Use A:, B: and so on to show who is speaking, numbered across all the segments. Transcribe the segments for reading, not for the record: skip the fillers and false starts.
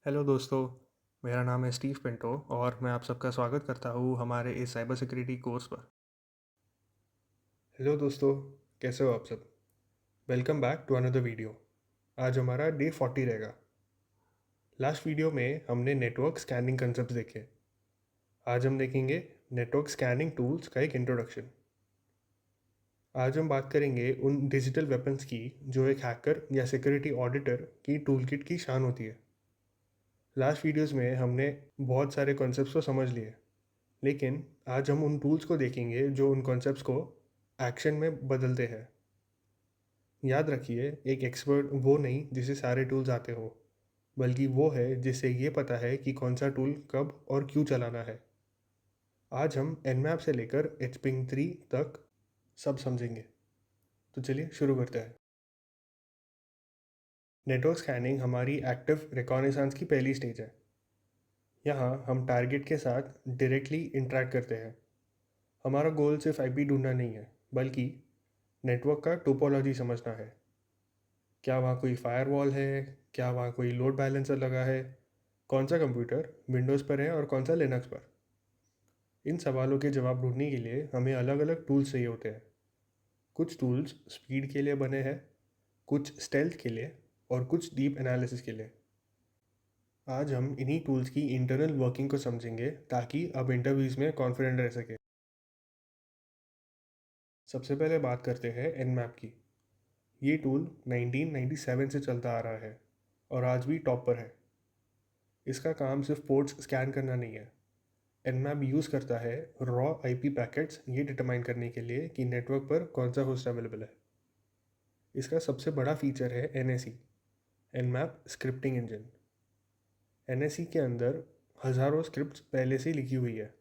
A: Hello दोस्तों। मेरा नाम है स्टीव पिंटो और मैं आप सबका स्वागत करता हूँ हमारे इस साइबर सिक्योरिटी कोर्स पर। हेलो दोस्तों, कैसे हो आप सब? Welcome back to another video. आज हमारा डे 40 रहेगा। लास्ट वीडियो में हमने नेटवर्क स्कैनिंग कंसेप्ट देखे। आज हम देखेंगे नेटवर्क स्कैनिंग टूल्स का एक इंट्रोडक्शन। आज हम बात करेंगे उन डिजिटल वेपन्स की जो एक हैकर या सिक्योरिटी ऑडिटर की टूल किट की शान होती है। लास्ट वीडियोस में हमने बहुत सारे कॉन्सेप्ट्स को समझ लिए, लेकिन आज हम उन टूल्स को देखेंगे जो उन कॉन्सेप्ट्स को एक्शन में बदलते हैं। याद रखिए, एक एक्सपर्ट वो नहीं जिसे सारे टूल्स आते हो, बल्कि वो है जिसे ये पता है कि कौन सा टूल कब और क्यों चलाना है। आज हम Nmap से लेकर HPing 3 तक सब समझेंगे। तो चलिए शुरू करते हैं। नेटवर्क स्कैनिंग हमारी एक्टिव रिकॉनेसांस की पहली स्टेज है। यहाँ हम टारगेट के साथ डायरेक्टली इंटरेक्ट करते हैं। हमारा गोल सिर्फ आईपी ढूंढना नहीं है, बल्कि नेटवर्क का टोपोलॉजी समझना है। क्या वहाँ कोई फायरवॉल है? क्या वहाँ कोई लोड बैलेंसर लगा है? कौन सा कंप्यूटर विंडोज़ पर है और कौन सा लिनक्स पर? इन सवालों के जवाब ढूंढने के लिए हमें अलग अलग टूल्स चाहिए होते हैं। कुछ टूल्स स्पीड के लिए बने हैं, कुछ स्टेल्थ के लिए और कुछ डीप एनालिसिस के लिए। आज हम इन्हीं टूल्स की इंटरनल वर्किंग को समझेंगे ताकि अब इंटरव्यूज़ में कॉन्फिडेंट रह सके। सबसे पहले बात करते हैं Nmap की। ये टूल 1997 से चलता आ रहा है और आज भी टॉप पर है। इसका काम सिर्फ पोर्ट्स स्कैन करना नहीं है। Nmap यूज़ करता है रॉ आईपी पैकेट्स ये डिटरमाइन करने के लिए कि नेटवर्क पर कौन सा होस्ट अवेलेबल है। इसका सबसे बड़ा फीचर है NSE, Nmap scripting engine. NSE के अंदर हज़ारों स्क्रिप्ट्स पहले से ही लिखी हुई है।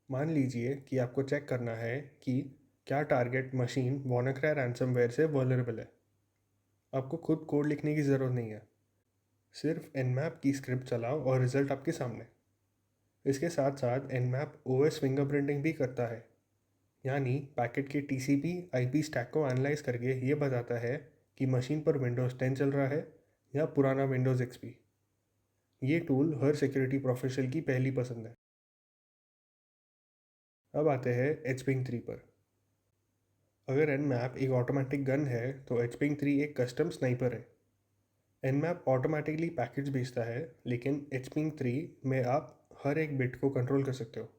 A: मान लीजिए कि आपको चेक करना है कि क्या टारगेट मशीन WannaCry रैंसमवेयर से वल्नरेबल है। आपको खुद कोड लिखने की ज़रूरत नहीं है, सिर्फ Nmap की स्क्रिप्ट चलाओ और रिजल्ट आपके सामने। इसके साथ साथ Nmap OS फिंगरप्रिंटिंग भी करता है, यानी पैकेट के TCP IP स्टैक को एनालाइज करके ये बताता है कि मशीन पर विंडोज़ 10 चल रहा है या पुराना विंडोज़ XP। ये टूल हर सिक्योरिटी प्रोफेशनल की पहली पसंद है। अब आते हैं HPing 3 पर। अगर Nmap एक ऑटोमेटिक गन है तो HPing 3 एक कस्टम स्नाइपर है। Nmap ऑटोमेटिकली पैकेट्स भेजता है, लेकिन HPing 3 में आप हर एक बिट को कंट्रोल कर सकते हो।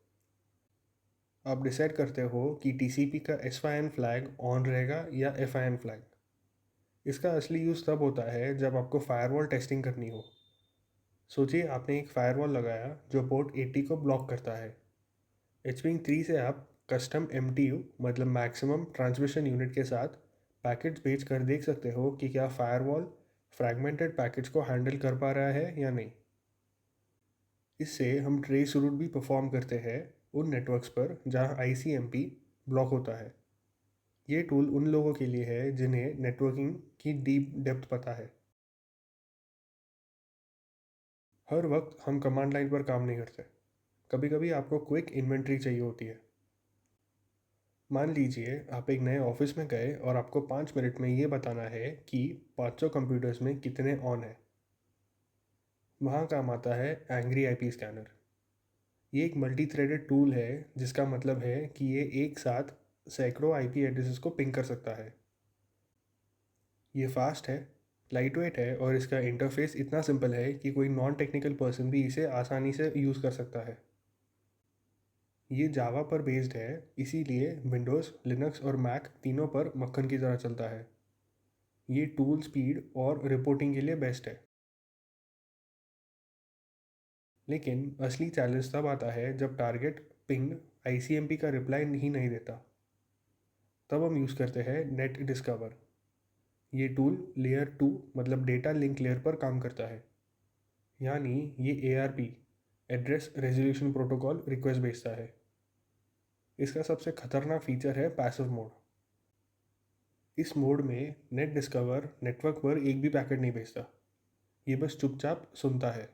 A: आप डिसाइड करते हो कि TCP का SYN फ्लैग ऑन रहेगा या FIN फ्लैग। इसका असली यूज़ तब होता है जब आपको फायरवॉल टेस्टिंग करनी हो। सोचिए आपने एक फायरवॉल लगाया जो पोर्ट 80 को ब्लॉक करता है। HPing 3 से आप कस्टम MTU मतलब मैक्सिमम ट्रांसमिशन यूनिट के साथ पैकेट्स भेज कर देख सकते हो कि क्या फायरवॉल फ्रैगमेंटेड पैकेट्स को हैंडल कर पा रहा है या नहीं। इससे हम ट्रेस रूट भी परफॉर्म करते हैं उन नेटवर्क्स पर जहां ICMP ब्लॉक होता है। ये टूल उन लोगों के लिए है जिन्हें नेटवर्किंग की डीप डेप्थ पता है। हर वक्त हम कमांड लाइन पर काम नहीं करते। कभी कभी आपको क्विक इन्वेंट्री चाहिए होती है। मान लीजिए आप एक नए ऑफिस में गए और आपको 5 मिनट में ये बताना है कि 500 कंप्यूटर्स में कितने ऑन है। वहाँ काम आता है एंग्री IP स्कैनर। ये एक मल्टी थ्रेडेड टूल है, जिसका मतलब है कि ये एक साथ सैकड़ों IP एड्रेसेस को पिंग कर सकता है। ये फास्ट है, लाइट वेट है और इसका इंटरफेस इतना सिंपल है कि कोई नॉन टेक्निकल पर्सन भी इसे आसानी से यूज़ कर सकता है। ये जावा पर बेस्ड है, इसीलिए विंडोज़, लिनक्स और मैक तीनों पर मक्खन की तरह चलता है। ये टूल स्पीड और रिपोर्टिंग के लिए बेस्ट है। लेकिन असली चैलेंज तब आता है जब टारगेट पिंग ICMP का रिप्लाई नहीं देता। तब हम यूज़ करते हैं नेट डिस्कवर। ये टूल लेयर 2 मतलब डेटा लिंक लेयर पर काम करता है, यानी ये ARP address resolution protocol request भेजता है। इसका सबसे खतरनाक फीचर है पैसिव मोड। इस मोड में नेट डिस्कवर नेटवर्क पर एक भी पैकेट नहीं भेजता, ये बस चुपचाप सुनता है।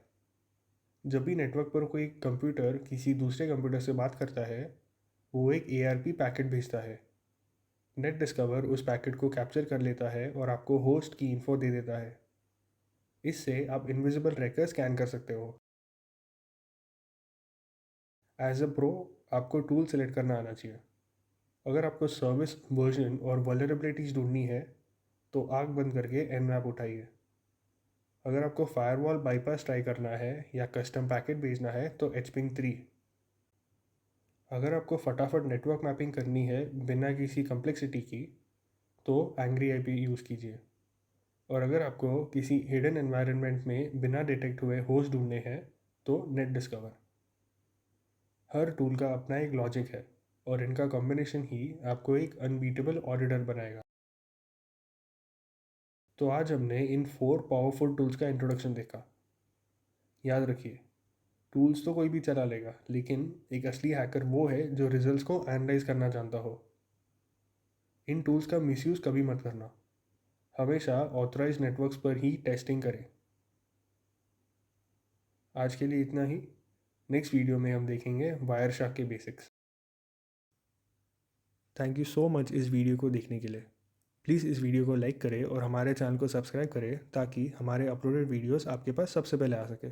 A: जब भी नेटवर्क पर कोई कंप्यूटर किसी दूसरे कंप्यूटर से बात करता है, वो एक ARP पैकेट भेजता है। नेट डिस्कवर उस पैकेट को कैप्चर कर लेता है और आपको होस्ट की इन्फो दे देता है। इससे आप इनविजिबल रहकर स्कैन कर सकते हो। एज अ प्रो आपको टूल सेलेक्ट करना आना चाहिए। अगर आपको सर्विस वर्जन और वल्नरेबिलिटीज ढूंढनी है तो आँख बंद करके nmap उठाइए। अगर आपको फायरवॉल बाईपास ट्राई करना है या कस्टम पैकेट भेजना है तो hping 3। अगर आपको फटाफट नेटवर्क मैपिंग करनी है बिना किसी कम्प्लेक्सिटी की तो एंग्री आईपी यूज़ कीजिए। और अगर आपको किसी हिडन एनवायरनमेंट में बिना डिटेक्ट हुए होस्ट ढूंढने हैं तो नेट डिस्कवर। हर टूल का अपना एक लॉजिक है और इनका कॉम्बिनेशन ही आपको एक अनबीटेबल ऑडिटर बनाएगा। तो आज हमने इन 4 पावरफुल टूल्स का इंट्रोडक्शन देखा। याद रखिए, टूल्स तो कोई भी चला लेगा, लेकिन एक असली हैकर वो है जो रिजल्ट्स को एनालाइज करना जानता हो। इन टूल्स का मिसयूज़ कभी मत करना। हमेशा ऑथराइज्ड नेटवर्क्स पर ही टेस्टिंग करें। आज के लिए इतना ही। नेक्स्ट वीडियो में हम देखेंगे वायरशार्क के basics. Thank you so much इस वीडियो को देखने के लिए। प्लीज़ इस वीडियो को लाइक करें और हमारे चैनल को सब्सक्राइब करें ताकि हमारे अपलोडेड वीडियोस आपके पास सबसे पहले आ सके।